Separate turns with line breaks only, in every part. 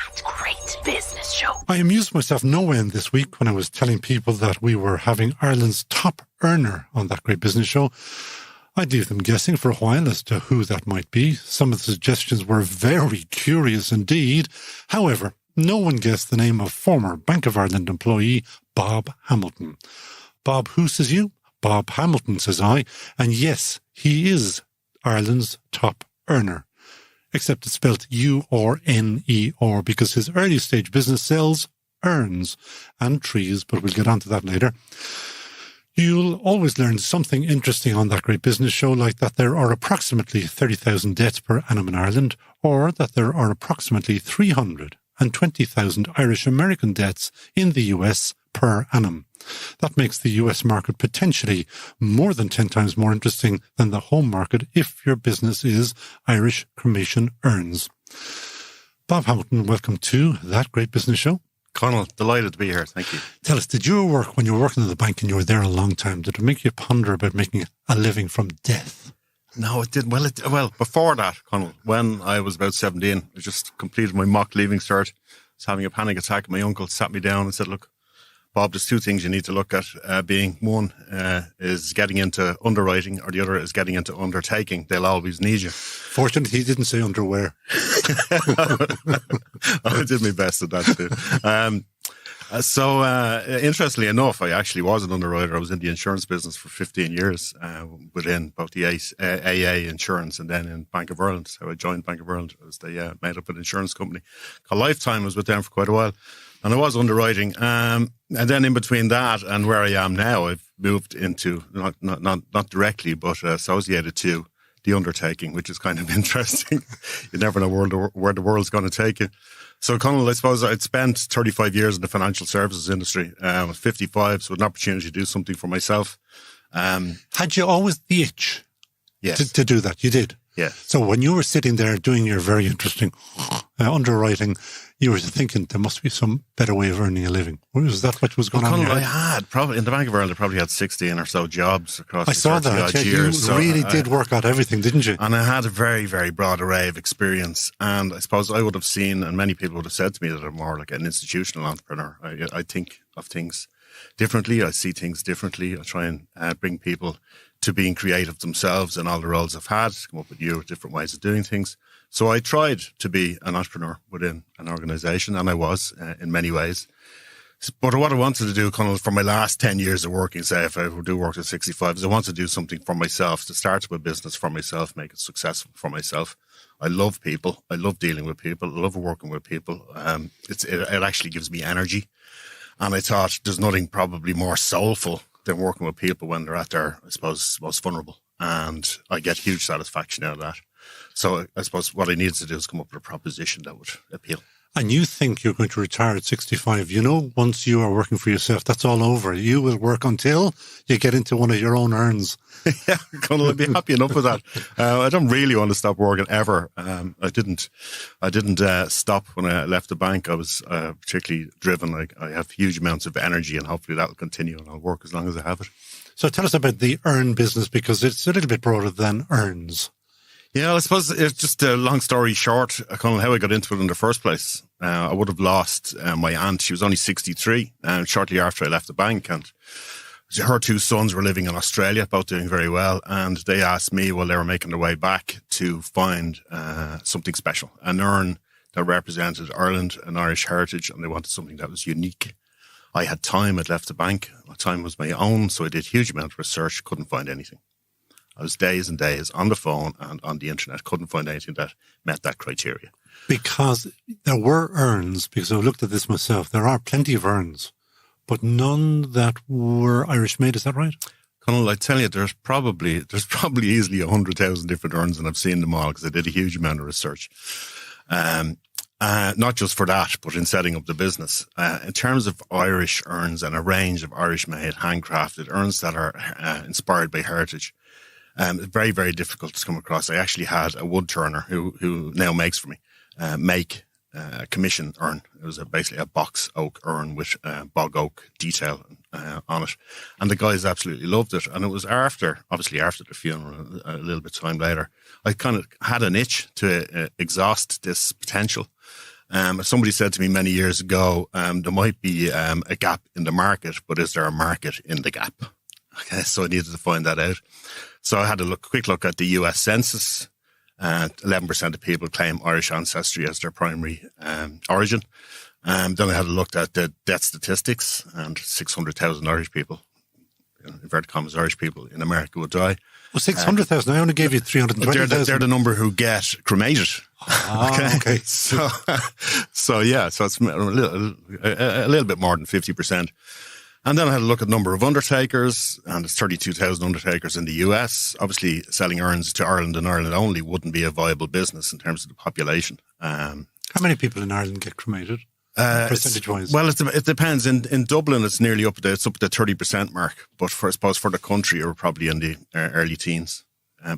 That Great Business Show.
I amused myself no end this week when I was telling people that we were having Ireland's top earner on That Great Business Show. I'd leave them guessing for a while as to who that might be. Some of the suggestions were very curious indeed. However, no one guessed the name of former Bank of Ireland employee Bob Hamilton. Bob, who says you? Bob Hamilton, says I. And yes, he is Ireland's top earner. Except it's spelled U-R-N-E-R because his early stage business sells urns and trees, but we'll get on to that later. You'll always learn something interesting on That Great Business Show, like that there are approximately 30,000 deaths per annum in Ireland, or that there are approximately 320,000 Irish-American deaths in the US per annum. That makes the US market potentially more than 10 times more interesting than the home market if your business is Irish cremation urns. Bob Hamilton, welcome to That Great Business Show.
Conal, delighted to be here. Thank you.
Tell us, did your work, when you were working in the bank and you were there a long time, did it make you ponder about making a living from death?
No, it didn't. Well, before that, Conal, when I was about 17, I just completed my mock leaving cert. I was having a panic attack. My uncle sat me down and said, look, Bob, there's two things you need to look at. Being one is getting into underwriting, or the other is getting into undertaking. They'll always need you.
Fortunately, he didn't say underwear.
I did my best at that too. So interestingly enough, I actually was an underwriter. I was in the insurance business for 15 years within both the AA Insurance and then in Bank of Ireland. So I joined Bank of Ireland as they made up an insurance company called Lifetime. I was with them for quite a while. And I was underwriting. And then in between that and where I am now, I've moved into, not directly, but associated to the undertaking, which is kind of interesting. You never know where the world's going to take you. So, Conal, I suppose I'd spent 35 years in the financial services industry. I was 55, so an opportunity to do something for myself.
Had you always the itch to do that? You did?
Yeah.
So when you were sitting there doing your very interesting underwriting, you were thinking there must be some better way of earning a living. Was that what was going on in your head?
I had probably in the Bank of Ireland. I probably had 16 or so jobs across.
I saw that. Yeah,
years.
You really did work out everything, didn't you?
And I had a very, very broad array of experience. And I suppose I would have seen, and many people would have said to me that I'm more like an institutional entrepreneur. I think of things differently. I see things differently. I try and bring people to being creative themselves in all the roles I've had, come up with new, different ways of doing things. So I tried to be an entrepreneur within an organisation, and I was in many ways. But what I wanted to do, kind of, for my last 10 years of working, say if I do work at 65, is I want to do something for myself, to start up a business for myself, make it successful for myself. I love people. I love dealing with people. I love working with people. It actually gives me energy. And I thought there's nothing probably more soulful than working with people when they're at their, I suppose, most vulnerable. And I get huge satisfaction out of that. So I suppose what I needed to do is come up with a proposition that would appeal. And
you think you're going to retire at 65. You know, once you are working for yourself, that's all over. You will work until you get into one of your own urns.
Yeah, I'd be happy enough with that. I don't really want to stop working ever. I didn't stop when I left the bank. I was particularly driven. Like, I have huge amounts of energy, and hopefully that will continue, and I'll work as long as I have it.
So tell us about the urn business, because it's a little bit broader than urns.
Yeah, I suppose it's just a long story short, kind of how I got into it in the first place. I would have lost my aunt. She was only 63, shortly after I left the bank, and her two sons were living in Australia, both doing very well, and they asked me while they were making their way back to find something special, an urn that represented Ireland and Irish heritage, and they wanted something that was unique. I had time. I'd left the bank. My time was my own, so I did a huge amount of research, couldn't find anything. I was days and days on the phone and on the internet, couldn't find anything that met that criteria.
Because there were urns, because I've looked at this myself, there are plenty of urns, but none that were Irish made, is that right?
Conal, I tell you, there's probably easily 100,000 different urns, and I've seen them all because I did a huge amount of research. Not just for that, but in setting up the business. In terms of Irish urns and a range of Irish-made, handcrafted urns that are inspired by heritage, very, very difficult to come across. I actually had a wood turner who now makes for me, make a commission urn. It was basically a box oak urn with bog oak detail on it. And the guys absolutely loved it. And it was obviously after the funeral, a little bit time later, I kind of had an itch to exhaust this potential. Somebody said to me many years ago, there might be a gap in the market, but is there a market in the gap? Okay, so I needed to find that out. So I had a quick look at the US Census. 11% of people claim Irish ancestry as their primary origin. Then I had a look at the death statistics, and 600,000 Irish people, in inverted commas, Irish people in America would die.
Well, 600,000. I only gave you 320,000.
They're the number who get cremated.
Okay.
So it's a little bit more than 50%. And then I had a look at the number of undertakers, and it's 32,000 undertakers in the US. Obviously, selling urns to Ireland and Ireland only wouldn't be a viable business in terms of the population.
How many people in Ireland get cremated, percentage-wise?
Well, it depends. In Dublin, it's nearly up to the 30% mark. But I suppose for the country, we're probably in the early teens.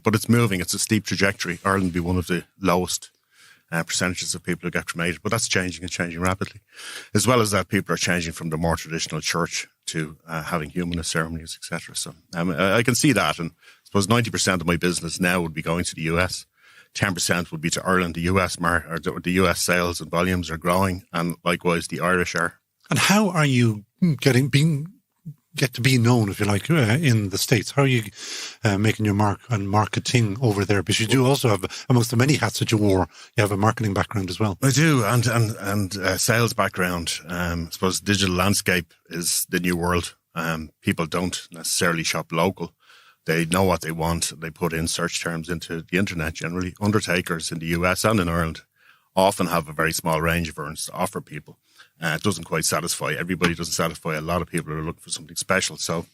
But it's moving. It's a steep trajectory. Ireland will be one of the lowest percentages of people who get cremated, but that's changing. It's changing rapidly. As well as that, people are changing from the more traditional church to having humanist ceremonies, etc. So I can see that, and I suppose 90% of my business now would be going to the US. 10% would be to Ireland. The US US sales and volumes are growing, and likewise the Irish are.
And how are you get to be known, if you like, in the States? How are you making your mark and marketing over there? Because you do also have, amongst the many hats that you wore, you have a marketing background as well.
I do, and sales background. I suppose digital landscape is the new world. People don't necessarily shop local. They know what they want. They put in search terms into the internet generally. Undertakers in the US and in Ireland often have a very small range of urns to offer people. It doesn't quite satisfy everybody. Doesn't satisfy a lot of people who are looking for something special. So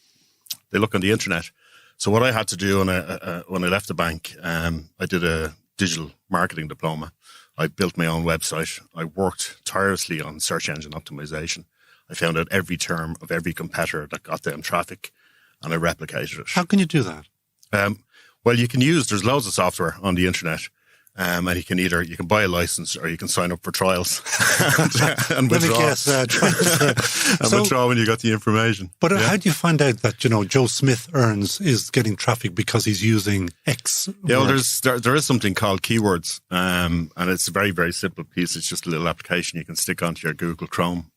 they look on the internet. So what I had to do when I left the bank, I did a digital marketing diploma. I built my own website. I worked tirelessly on search engine optimization. I found out every term of every competitor that got them traffic, and I replicated it.
How can you do that?
Well, there's loads of software on the internet. And you can buy a license or you can sign up for trials and withdraw.
Let me guess,
withdraw when you got the information.
But how do you find out that, Joe Smith Urns is getting traffic because he's using X?
Yeah, well, there is something called keywords, and it's a very, very simple piece. It's just a little application you can stick onto your Google Chrome.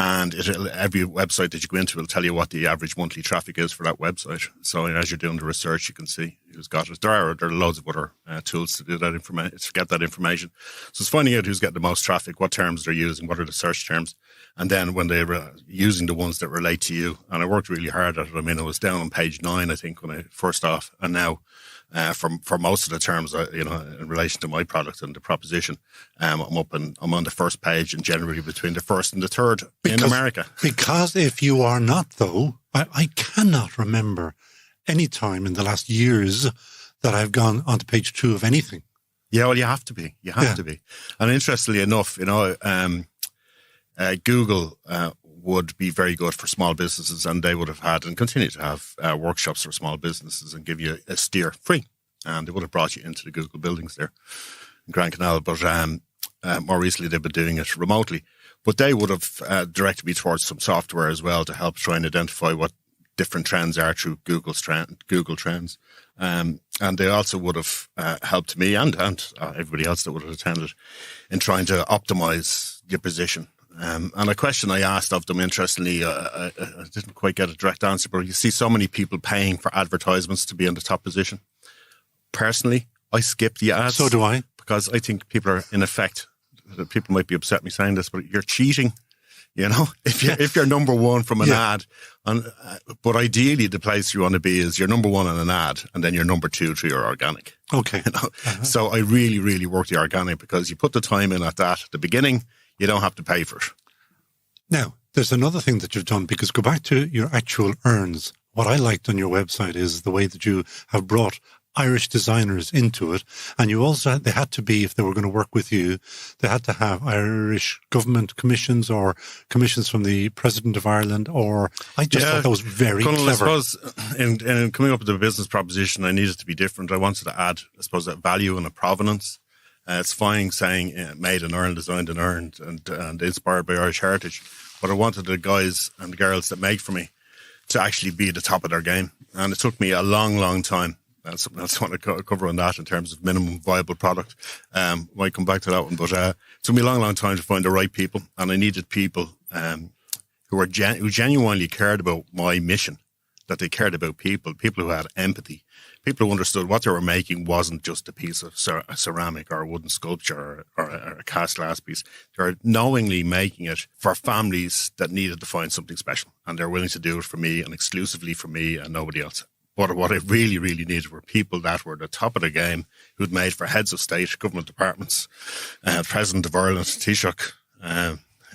And every website that you go into will tell you what the average monthly traffic is for that website. So as you're doing the research, you can see who's got it. There are loads of other tools to do that to get that information. So it's finding out who's getting the most traffic, what terms they're using, what are the search terms, and then when they're using the ones that relate to you. And I worked really hard at it. I mean, I was down on page 9, I think, when I first off, and now. For most of the terms, in relation to my product and the proposition, I'm on the first page and generally between the first and the third in America.
Because if you are not, though, I cannot remember any time in the last years that I've gone onto page 2 of anything.
Yeah, well, you have to be. You have to be. And interestingly enough, Google would be very good for small businesses, and they would have had and continue to have workshops for small businesses and give you a steer free. And they would have brought you into the Google buildings there in Grand Canal. But more recently, they've been doing it remotely. But they would have directed me towards some software as well to help try and identify what different trends are through Google Trends. And they also would have helped me and everybody else that would have attended in trying to optimize your position. And a question I asked of them, interestingly, I didn't quite get a direct answer, but you see so many people paying for advertisements to be in the top position. Personally, I skip the ads.
So do I.
Because I think people are, in effect, people might be upset me saying this, but you're cheating, if you're number one from an ad. But ideally, the place you want to be is you're number one on an ad, and then you're number 2 through your organic.
Okay.
So I really, really work the organic because you put the time in at that at the beginning. You don't have to pay for it.
Now, there's another thing that you've done, because go back to your actual urns. What I liked on your website is the way that you have brought Irish designers into it. And you also, they had to be, if they were going to work with you, they had to have Irish government commissions or commissions from the President of Ireland, or I just thought that was very clever.
I suppose in coming up with the business proposition, I needed to be different. I wanted to add, I suppose, a value and a provenance. It's fine saying made in Ireland, designed in Ireland, and inspired by Irish heritage. But I wanted the guys and the girls that make for me to actually be at the top of their game. And it took me a long, long time That's something else I want to cover on that in terms of minimum viable product. Might come back to that one, but it took me a long, long time to find the right people, and I needed people who genuinely cared about my mission, that they cared about people who had empathy, people who understood what they were making wasn't just a piece of ceramic or a wooden sculpture or a cast glass piece. They were knowingly making it for families that needed to find something special, and they're willing to do it for me and exclusively for me and nobody else. But what I really, really needed were people that were the top of the game, who'd made for heads of state, government departments, President of Ireland, Taoiseach,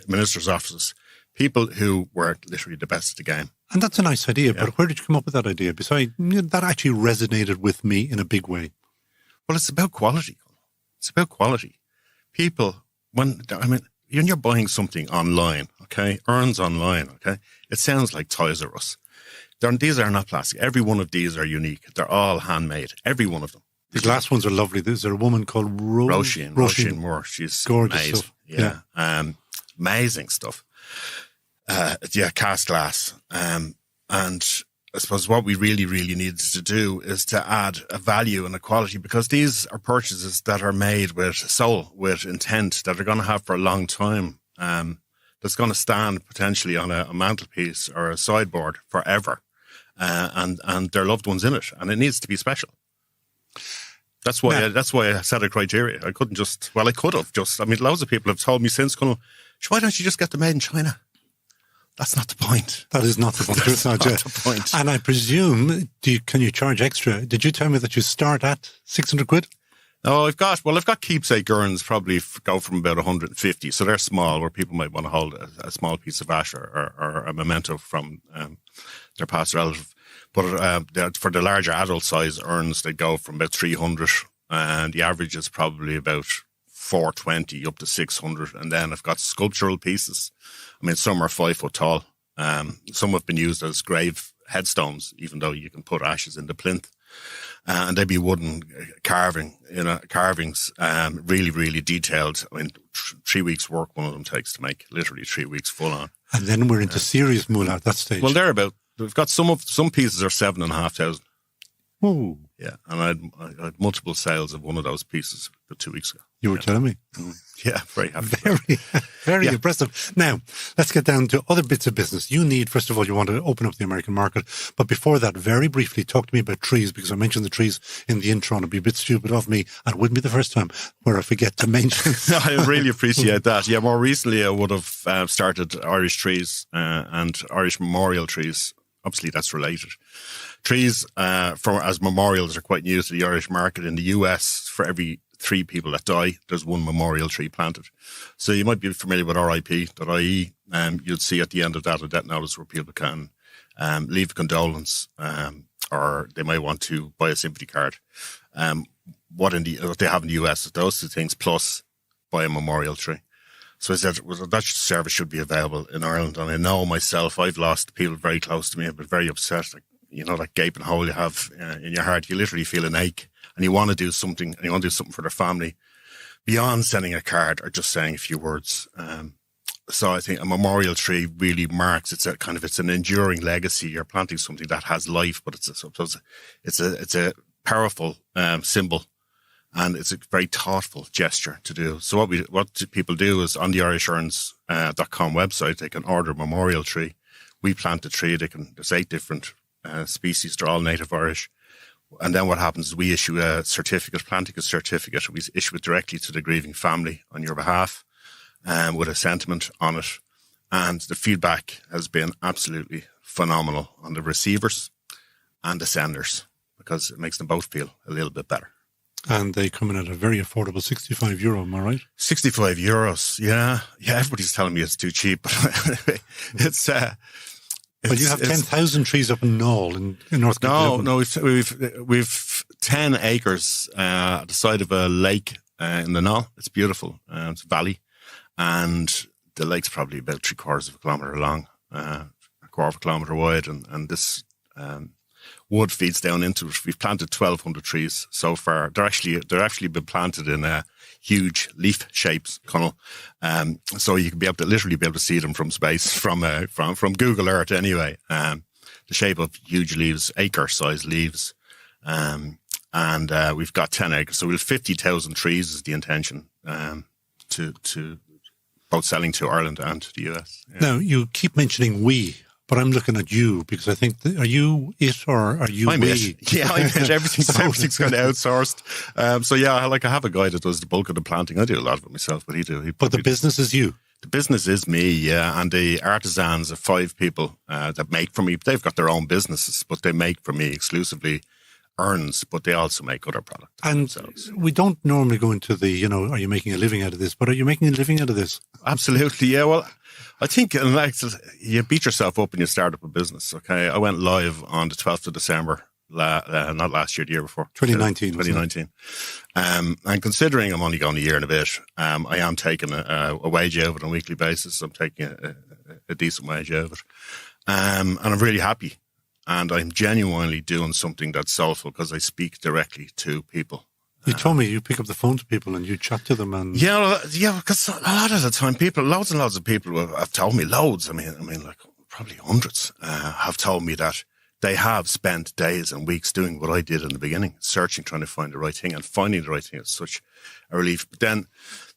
ministers' offices, people who were literally the best of the game.
And that's a nice idea, but where did you come up with that idea? Besides, that actually resonated with me in a big way.
Well, it's about quality. It's about quality. People, when you're buying something online, okay, Urns online, okay, it sounds like Toys R Us. These are not plastic. Every one of these are unique. They're all handmade. Every one of them.
The glass ones are lovely. There's a woman called
Roisin Moore. She's
gorgeous
amazing.
stuff.
Yeah. Amazing stuff. Cast glass. And I suppose what we really, really needed to do is to add a value and a quality, because these are purchases that are made with soul, with intent, that are going to have for a long time. That's going to stand potentially on a mantelpiece or a sideboard forever. And their loved ones in it, and it needs to be special. That's why I set a criteria. I couldn't just. Well, I could have just. I mean, loads of people have told me since, why don't you just get them made in China? That's not the point.
That is not the point.
That's not the point.
And I presume, can you charge extra? Did you tell me that you start at 600 quid?
No, I've got keepsake urns, probably go from about 150. So they're small, where people might want to hold a small piece of ash or a memento from their past relative. But for the larger adult size urns, they go from about 300, and the average is probably about 420 up to 600. And then I've got sculptural pieces. I mean, some are 5 foot tall. Some have been used as grave headstones, even though you can put ashes in the plinth. And they'd be wooden carvings, really, really detailed. I mean, 3 weeks work one of them takes to make, literally 3 weeks full on.
And then we're into serious moolah at that stage.
Well, we've got some pieces are 7,500.
Oh.
Yeah. And I had multiple sales of one of those pieces about 2 weeks ago.
You were telling me.
Yeah, very happy.
Very impressive. Now, let's get down to other bits of business. First of all, you want to open up the American market. But before that, very briefly, talk to me about trees, because I mentioned the trees in the intro, and it'd be a bit stupid of me, and it wouldn't be the first time where I forget to mention.
I really appreciate that. Yeah, more recently I would have started Irish trees and Irish memorial trees. Obviously, that's related. Trees as memorials are quite new to the Irish market. In the US, for every 3 people that die, there's one memorial tree planted. So you might be familiar with RIP.ie. You'd see at the end of that a death notice where people can leave a condolence, or they might want to buy a sympathy card. What they have in the US is those 2 things, plus buy a memorial tree. So I said, that service should be available in Ireland. And I know myself, I've lost people very close to me. I've been very upset. Like, that gaping hole you have in your heart, you literally feel an ache, and you want to do something, and you want to do something for their family beyond sending a card or just saying a few words. So I think a memorial tree really marks, it's an enduring legacy. You're planting something that has life, but it's a powerful symbol. And it's a very thoughtful gesture to do. So what people do is on the IrishUrns.com website, they can order a memorial tree. We plant the tree. There's 8 different species. They're all native Irish. And then what happens is we issue a certificate, planting a certificate. We issue it directly to the grieving family on your behalf, with a sentiment on it. And the feedback has been absolutely phenomenal on the receivers and the senders, because it makes them both feel a little bit better.
And they come in at a very affordable €65, am I right?
€65, yeah. Yeah, everybody's telling me it's too cheap. But it's...
Well, you have 10,000 trees up in Knoll in North Carolina.
No, we've 10 acres at the side of a lake in the Knoll. It's beautiful. It's a valley. And the lake's probably about 3/4 of a kilometre long, 1/4 of a kilometre wide. And this... wood feeds down into it. We've planted 1,200 trees so far. They're actually been planted in a huge leaf shapes, Connell. So you can literally be able to see them from space, from Google Earth anyway. The shape of huge leaves, acre-sized leaves. And we've got 10 acres. So we'll have 50,000 trees is the intention to both selling to Ireland and to the US. Yeah.
Now, you keep mentioning we, but I'm looking at you because I think, are you it or are you
I'm
we?
it. Yeah, I'm it. Everything's kind of outsourced. So yeah, I have a guy that does the bulk of the planting. I do a lot of it myself, but
But the business is you.
The business is me, yeah. And the artisans are 5 people that make for me. They've got their own businesses, but they make for me exclusively Urns, but they also make other products
and
themselves.
We don't normally go into the, are you making a living out of this? But are you making a living out of this?
Absolutely, yeah. Well, I think like you beat yourself up when you start up a business, okay? I went live on the 12th of December, not last year, the year before.
2019.
2019. And considering I'm only going a year and a bit, I am taking a wage out of it on a weekly basis. I'm taking a decent wage out of it. And I'm really happy. And I'm genuinely doing something that's soulful because I speak directly to people.
You told me you pick up the phone to people and you chat to them, and
yeah, because a lot of the time, loads and loads of people have told me loads. I mean, like probably hundreds have told me that they have spent days and weeks doing what I did in the beginning, searching, trying to find the right thing, and finding the right thing is such a relief. But then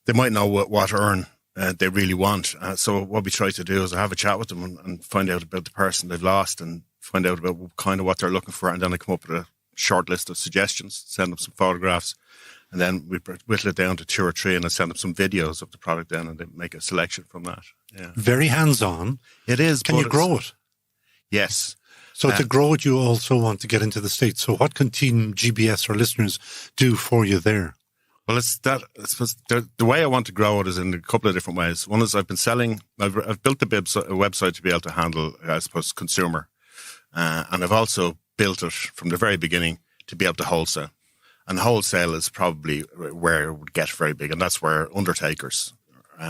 they might know what urn they really want. So what we try to do is have a chat with them and find out about the person they've lost and find out about kind of what they're looking for, and then I come up with a short list of suggestions, send them some photographs, and then we whittle it down to 2 or 3, and I send them some videos of the product then, and they make a selection from that. Yeah.
Very hands-on.
It is.
Can you grow it?
Yes.
So to grow it, you also want to get into the States. So what can Team GBS or listeners do for you there?
Well, the way I want to grow it is in a couple of different ways. One is I've built a website to be able to handle, I suppose, consumer. And I've also built it from the very beginning to be able to wholesale. And wholesale is probably where it would get very big. And that's where undertakers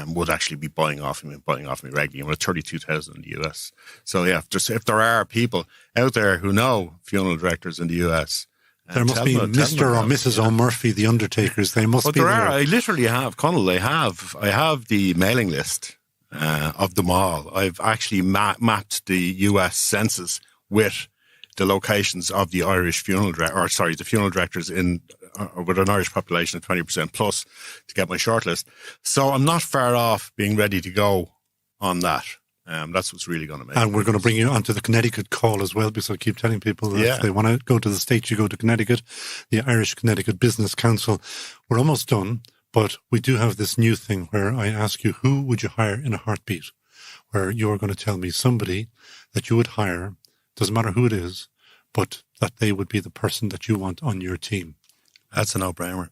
would actually be buying off me regularly. And we're 32,000 in the US. So yeah, if there are people out there who know funeral directors in the US,
there must be Mr. or Mrs. O'Murphy, the undertakers. They must be there.
I literally have, Conal, I have the mailing list of them all. I've actually mapped the US census with the locations of the Irish the funeral directors with an Irish population of 20% plus to get my shortlist. So I'm not far off being ready to go on that. That's what's really going to make.
And we're going to bring you onto the Connecticut call as well, because I keep telling people that if they want to go to the States, you go to Connecticut, the Irish Connecticut Business Council. We're almost done, but we do have this new thing where I ask you, who would you hire in a heartbeat? Where you're going to tell me somebody that you would hire, doesn't matter who it is, but that they would be the person that you want on your team.
That's a no-brainer.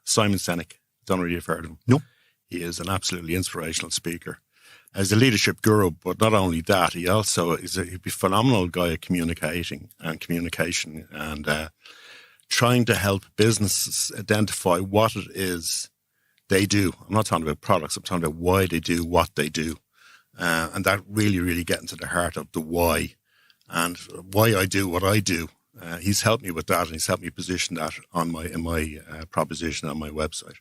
Simon Sinek. Don't know if you've heard of him.
Nope.
He is an absolutely inspirational speaker. As a leadership guru, but not only that, he also he'd be a phenomenal guy at communication and trying to help businesses identify what it is they do. I'm not talking about products. I'm talking about why they do what they do. And that really, really getting to the heart of the why and why I do what I do. He's helped me with that, and he's helped me position that in my proposition on my website.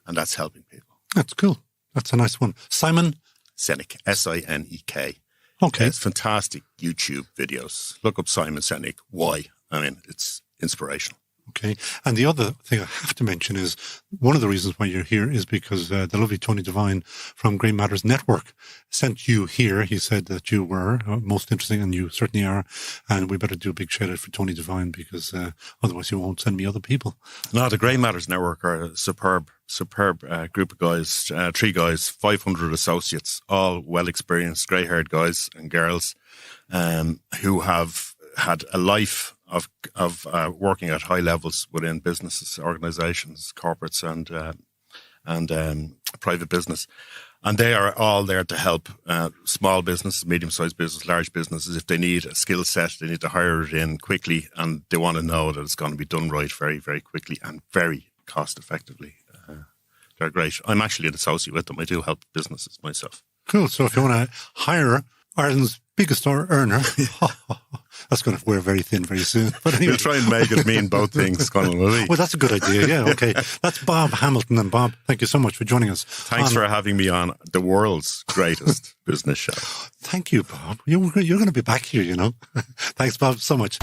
And that's helping people.
That's cool. That's a nice one. Simon
Sinek, Sinek.
Okay.
It's fantastic YouTube videos. Look up Simon Sinek. Why? I mean, it's inspirational.
Okay. And the other thing I have to mention is one of the reasons why you're here is because the lovely Tony Devine from Great Matters Network sent you here. He said that you were most interesting, and you certainly are. And we better do a big shout out for Tony Devine, because otherwise you won't send me other people.
No, the Great Matters Network are a superb group of guys, 3 guys, 500 associates, all well-experienced, grey-haired guys and girls who have had a life of working at high levels within businesses, organizations, corporates, and private business. And they are all there to help small businesses, medium-sized business, large businesses. If they need a skill set, they need to hire it in quickly, and they want to know that it's going to be done right very, very quickly and very cost-effectively. They're great. I'm actually an associate with them. I do help businesses myself.
Cool. So if you want to hire Ireland's biggest earner, that's going to wear very thin very soon. But anyway.
We'll try and make it mean both things, Conal, will we?
Well, that's a good idea. Yeah, okay. That's Bob Hamilton. And Bob, thank you so much for joining us.
Thanks for having me on the world's greatest business show.
Thank you, Bob. You're going to be back here, you know. Thanks, Bob, so much.